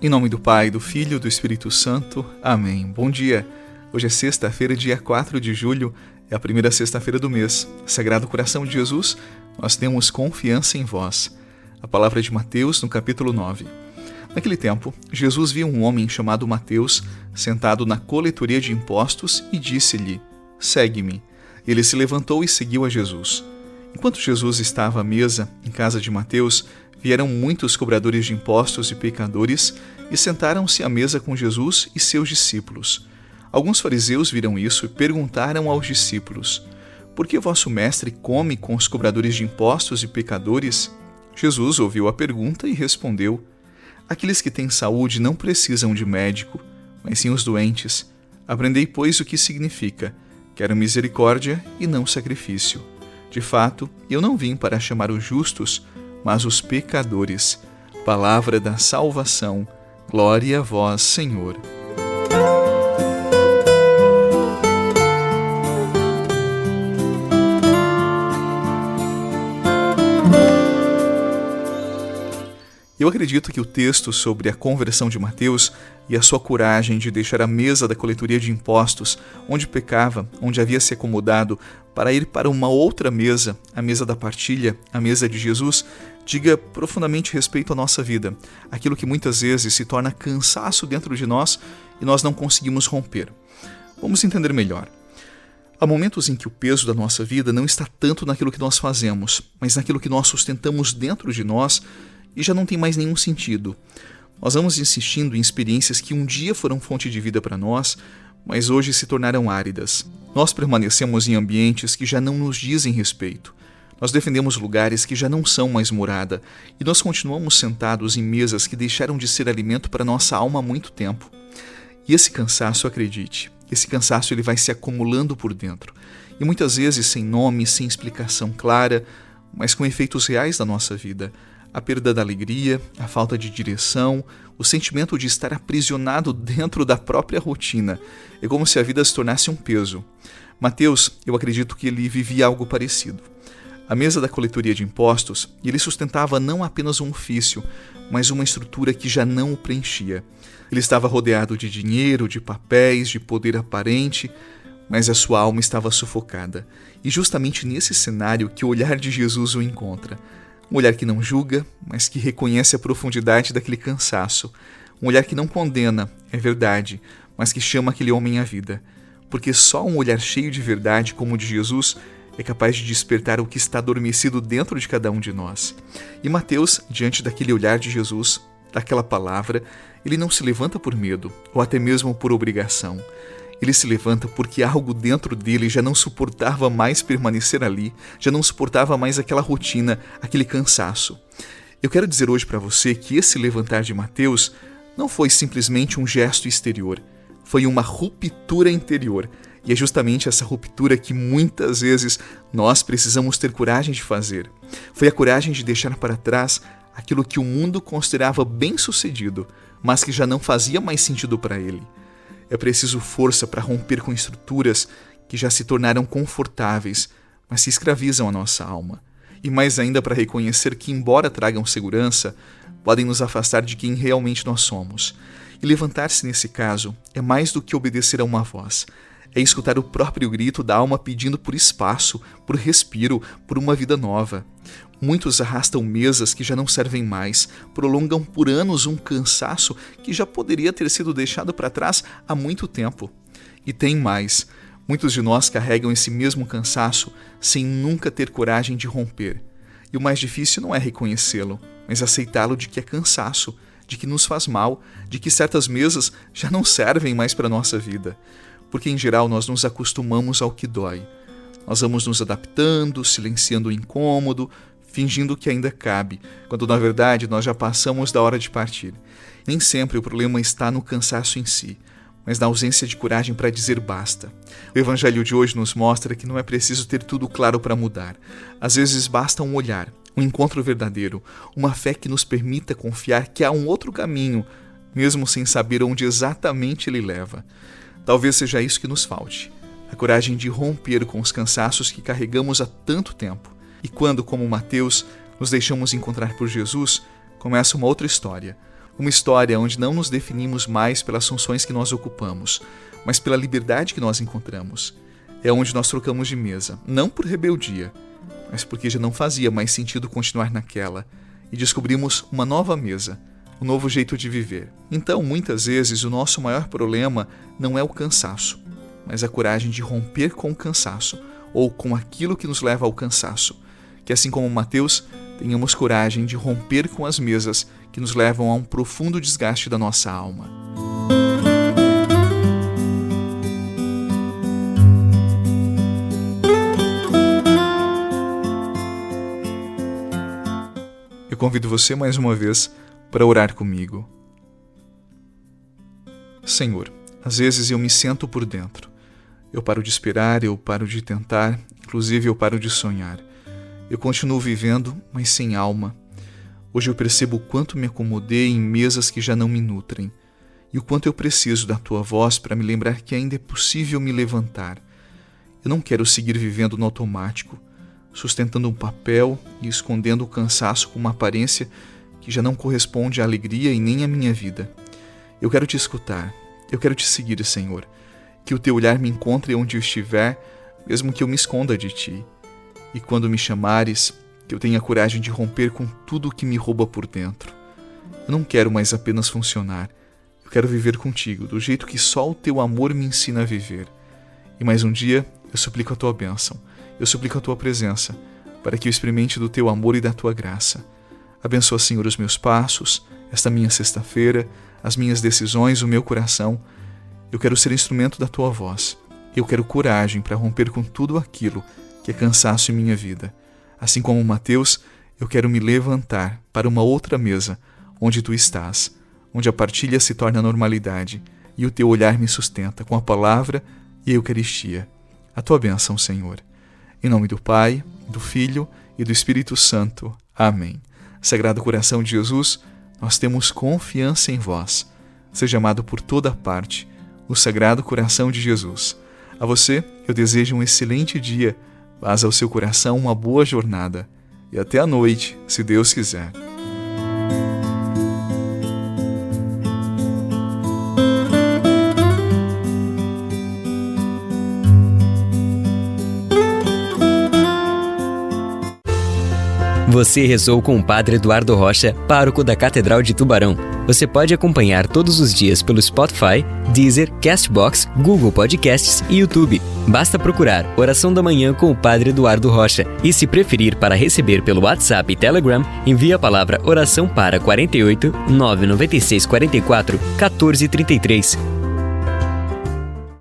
Em nome do Pai, do Filho e do Espírito Santo. Amém. Bom dia. Hoje é sexta-feira, dia 4 de julho, é a primeira sexta-feira do mês. Sagrado Coração de Jesus, nós temos confiança em vós. A palavra de Mateus, no capítulo 9. Naquele tempo, Jesus viu um homem chamado Mateus sentado na coletoria de impostos e disse-lhe: "Segue-me." Ele se levantou e seguiu a Jesus. Enquanto Jesus estava à mesa em casa de Mateus, vieram muitos cobradores de impostos e pecadores e sentaram-se à mesa com Jesus e seus discípulos. Alguns fariseus viram isso e perguntaram aos discípulos: "Por que vosso mestre come com os cobradores de impostos e pecadores?" Jesus ouviu a pergunta e respondeu: "Aqueles que têm saúde não precisam de médico, mas sim os doentes. Aprendei, pois, o que significa: quero misericórdia e não sacrifício. De fato, eu não vim para chamar os justos, mas os pecadores." Palavra da salvação. Glória a vós, Senhor. Eu acredito que o texto sobre a conversão de Mateus e a sua coragem de deixar a mesa da coletoria de impostos, onde pecava, onde havia se acomodado, para ir para uma outra mesa, a mesa da partilha, a mesa de Jesus, diga profundamente respeito à nossa vida, aquilo que muitas vezes se torna cansaço dentro de nós e nós não conseguimos romper. Vamos entender melhor. Há momentos em que o peso da nossa vida não está tanto naquilo que nós fazemos, mas naquilo que nós sustentamos dentro de nós e já não tem mais nenhum sentido. Nós vamos insistindo em experiências que um dia foram fonte de vida para nós, mas hoje se tornaram áridas. Nós permanecemos em ambientes que já não nos dizem respeito. Nós defendemos lugares que já não são mais morada e nós continuamos sentados em mesas que deixaram de ser alimento para nossa alma há muito tempo. E esse cansaço, acredite, esse cansaço ele vai se acumulando por dentro. E muitas vezes sem nome, sem explicação clara, mas com efeitos reais da nossa vida. A perda da alegria, a falta de direção, o sentimento de estar aprisionado dentro da própria rotina. É como se a vida se tornasse um peso. Mateus, eu acredito que ele vivia algo parecido. A mesa da coletoria de impostos, ele sustentava não apenas um ofício, mas uma estrutura que já não o preenchia. Ele estava rodeado de dinheiro, de papéis, de poder aparente, mas a sua alma estava sufocada. E justamente nesse cenário que o olhar de Jesus o encontra. Um olhar que não julga, mas que reconhece a profundidade daquele cansaço. Um olhar que não condena, é verdade, mas que chama aquele homem à vida. Porque só um olhar cheio de verdade como o de Jesus é capaz de despertar o que está adormecido dentro de cada um de nós. E Mateus, diante daquele olhar de Jesus, daquela palavra, ele não se levanta por medo, ou até mesmo por obrigação. Ele se levanta porque algo dentro dele já não suportava mais permanecer ali, já não suportava mais aquela rotina, aquele cansaço. Eu quero dizer hoje para você que esse levantar de Mateus não foi simplesmente um gesto exterior, foi uma ruptura interior. E é justamente essa ruptura que muitas vezes nós precisamos ter coragem de fazer. Foi a coragem de deixar para trás aquilo que o mundo considerava bem-sucedido, mas que já não fazia mais sentido para ele. É preciso força para romper com estruturas que já se tornaram confortáveis, mas se escravizam a nossa alma. E mais ainda para reconhecer que, embora tragam segurança, podem nos afastar de quem realmente nós somos. E levantar-se nesse caso é mais do que obedecer a uma voz. É escutar o próprio grito da alma pedindo por espaço, por respiro, por uma vida nova. Muitos arrastam mesas que já não servem mais, prolongam por anos um cansaço que já poderia ter sido deixado para trás há muito tempo. E tem mais, muitos de nós carregam esse mesmo cansaço sem nunca ter coragem de romper. E o mais difícil não é reconhecê-lo, mas aceitá-lo de que é cansaço, de que nos faz mal, de que certas mesas já não servem mais para a nossa vida. Porque em geral nós nos acostumamos ao que dói. Nós vamos nos adaptando, silenciando o incômodo, fingindo que ainda cabe, quando na verdade nós já passamos da hora de partir. Nem sempre o problema está no cansaço em si, mas na ausência de coragem para dizer basta. O Evangelho de hoje nos mostra que não é preciso ter tudo claro para mudar. Às vezes basta um olhar, um encontro verdadeiro, uma fé que nos permita confiar que há um outro caminho, mesmo sem saber onde exatamente ele leva. Talvez seja isso que nos falte, a coragem de romper com os cansaços que carregamos há tanto tempo. E quando, como Mateus, nos deixamos encontrar por Jesus, começa uma outra história. Uma história onde não nos definimos mais pelas funções que nós ocupamos, mas pela liberdade que nós encontramos. É onde nós trocamos de mesa, não por rebeldia, mas porque já não fazia mais sentido continuar naquela, e descobrimos uma nova mesa, um novo jeito de viver. Então, muitas vezes, o nosso maior problema não é o cansaço, mas a coragem de romper com o cansaço, ou com aquilo que nos leva ao cansaço. Que assim como Mateus, tenhamos coragem de romper com as mesas que nos levam a um profundo desgaste da nossa alma. Eu convido você mais uma vez para orar comigo. Senhor, às vezes eu me sento por dentro. Eu paro de esperar, eu paro de tentar, inclusive eu paro de sonhar. Eu continuo vivendo, mas sem alma. Hoje eu percebo o quanto me acomodei em mesas que já não me nutrem e o quanto eu preciso da Tua voz para me lembrar que ainda é possível me levantar. Eu não quero seguir vivendo no automático, sustentando um papel e escondendo o cansaço com uma aparência que já não corresponde à alegria e nem à minha vida. Eu quero Te escutar, eu quero Te seguir, Senhor. Que o Teu olhar me encontre onde eu estiver, mesmo que eu me esconda de Ti. E quando me chamares, que eu tenha coragem de romper com tudo o que me rouba por dentro. Eu não quero mais apenas funcionar. Eu quero viver contigo, do jeito que só o Teu amor me ensina a viver. E mais um dia, eu suplico a Tua bênção. Eu suplico a Tua presença, para que eu experimente do Teu amor e da Tua graça. Abençoa, Senhor, os meus passos, esta minha sexta-feira, as minhas decisões, o meu coração. Eu quero ser instrumento da Tua voz. Eu quero coragem para romper com tudo aquilo que é cansaço em minha vida. Assim como Mateus, eu quero me levantar para uma outra mesa, onde Tu estás, onde a partilha se torna normalidade e o Teu olhar me sustenta com a palavra e a Eucaristia. A Tua bênção, Senhor. Em nome do Pai, do Filho e do Espírito Santo. Amém. Sagrado Coração de Jesus, nós temos confiança em Vós. Seja amado por toda parte, o Sagrado Coração de Jesus. A você, eu desejo um excelente dia, paz ao seu coração, uma boa jornada. E até a noite, se Deus quiser. Você rezou com o Padre Eduardo Rocha, pároco da Catedral de Tubarão. Você pode acompanhar todos os dias pelo Spotify, Deezer, Castbox, Google Podcasts e YouTube. Basta procurar Oração da Manhã com o Padre Eduardo Rocha. E se preferir para receber pelo WhatsApp e Telegram, envie a palavra oração para 48 996 44 14 33.